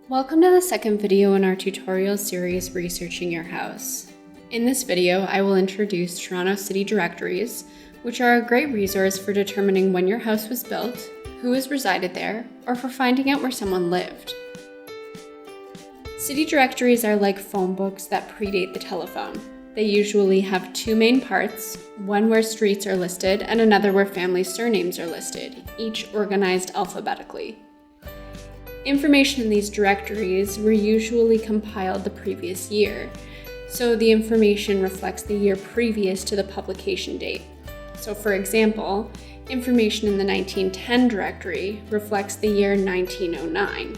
Welcome to the second video in our tutorial series, Researching Your House. In this video, I will introduce Toronto City Directories, which are a great resource for determining when your house was built, who has resided there, or for finding out where someone lived. City directories are like phone books that predate the telephone. They usually have two main parts, one where streets are listed and another where family surnames are listed, each organized alphabetically. Information in these directories were usually compiled the previous year, so the information reflects the year previous to the publication date. So for example, information in the 1910 directory reflects the year 1909.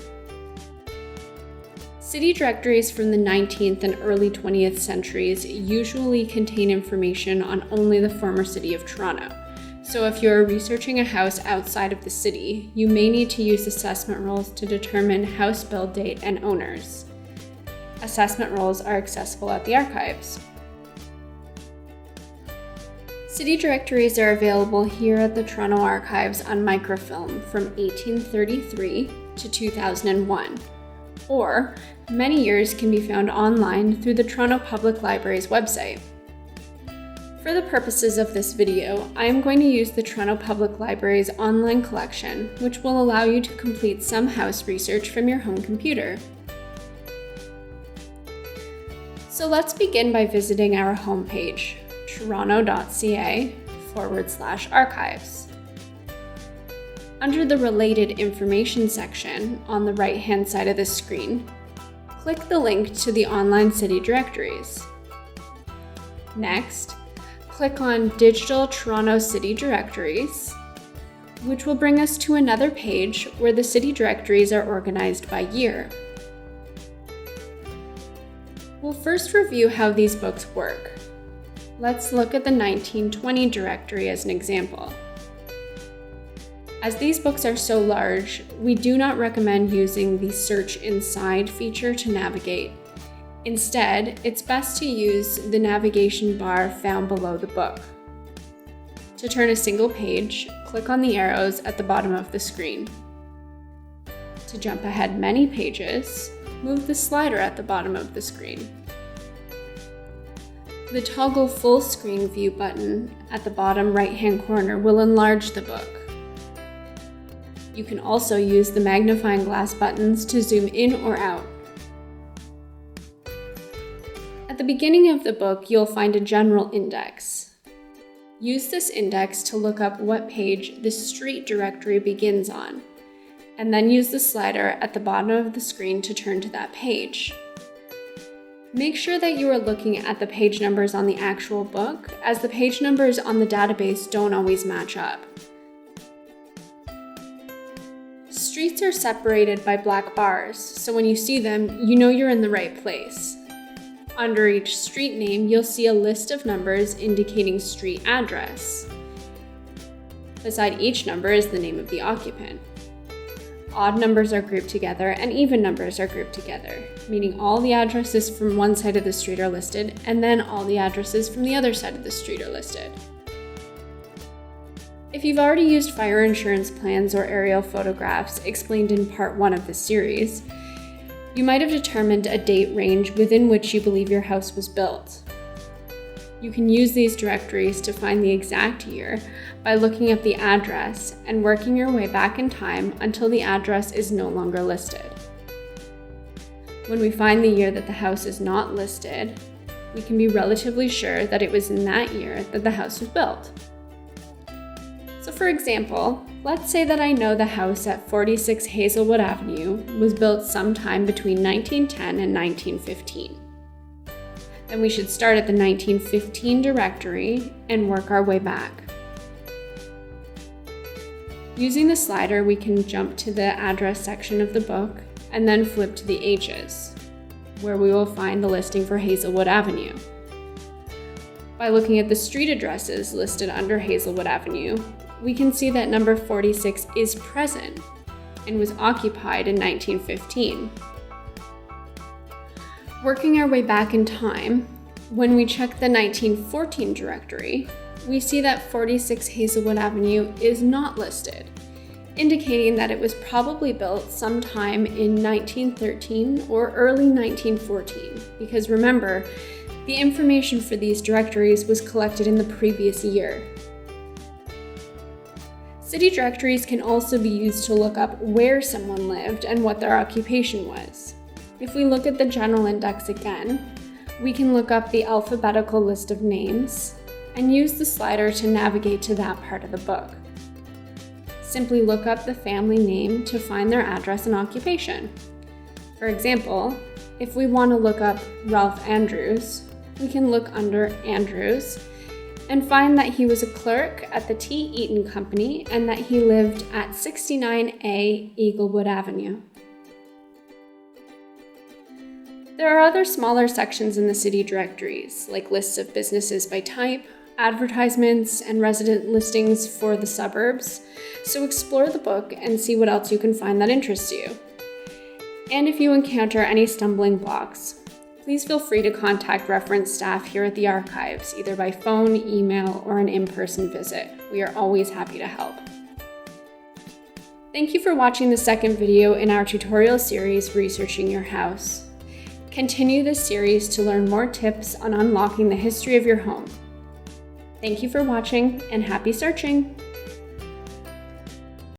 City directories from the 19th and early 20th centuries usually contain information on only the former city of Toronto. So if you're researching a house outside of the city, you may need to use assessment rolls to determine house build date and owners. Assessment rolls are accessible at the archives. City directories are available here at the Toronto Archives on microfilm from 1833 to 2001, or many years can be found online through the Toronto Public Library's website. For the purposes of this video, I am going to use the Toronto Public Library's online collection, which will allow you to complete some house research from your home computer. So let's begin by visiting our homepage, toronto.ca/archives. Under the Related Information section on the right-hand side of the screen, click the link to the online city directories. Next, click on Digital Toronto City Directories, which will bring us to another page where the city directories are organized by year. We'll first review how these books work. Let's look at the 1920 directory as an example. As these books are so large, we do not recommend using the Search Inside feature to navigate. Instead, it's best to use the navigation bar found below the book. To turn a single page, click on the arrows at the bottom of the screen. To jump ahead many pages, move the slider at the bottom of the screen. The Toggle Full Screen View button at the bottom right-hand corner will enlarge the book. You can also use the magnifying glass buttons to zoom in or out. At the beginning of the book, you'll find a general index. Use this index to look up what page the street directory begins on, and then use the slider at the bottom of the screen to turn to that page. Make sure that you are looking at the page numbers on the actual book, as the page numbers on the database don't always match up. Streets are separated by black bars, so when you see them, you know you're in the right place. Under each street name, you'll see a list of numbers indicating street address. Beside each number is the name of the occupant. Odd numbers are grouped together and even numbers are grouped together, meaning all the addresses from one side of the street are listed and then all the addresses from the other side of the street are listed. If you've already used fire insurance plans or aerial photographs explained in part 1 of this series, you might have determined a date range within which you believe your house was built. You can use these directories to find the exact year by looking at the address and working your way back in time until the address is no longer listed. When we find the year that the house is not listed, we can be relatively sure that it was in that year that the house was built. So for example, let's say that I know the house at 46 Hazelwood Avenue was built sometime between 1910 and 1915. Then we should start at the 1915 directory and work our way back. Using the slider, we can jump to the address section of the book and then flip to the H's, where we will find the listing for Hazelwood Avenue. By looking at the street addresses listed under Hazelwood Avenue, we can see that number 46 is present and was occupied in 1915. Working our way back in time, when we check the 1914 directory, we see that 46 Hazelwood Avenue is not listed. indicating that it was probably built sometime in 1913 or early 1914, because remember, the information for these directories was collected in the previous year. City directories can also be used to look up where someone lived and what their occupation was. If we look at the general index again, we can look up the alphabetical list of names and use the slider to navigate to that part of the book. Simply look up the family name to find their address and occupation. For example, if we want to look up Ralph Andrews, we can look under Andrews and find that he was a clerk at the T. Eaton Company and that he lived at 69A Eaglewood Avenue. There are other smaller sections in the city directories, like lists of businesses by type, advertisements, and resident listings for the suburbs, so explore the book and see what else you can find that interests you. And if you encounter any stumbling blocks, please feel free to contact reference staff here at the archives, either by phone, email, or an in-person visit. We are always happy to help. Thank you for watching the second video in our tutorial series, Researching Your House. Continue this series to learn more tips on unlocking the history of your home. Thank you for watching, and happy searching!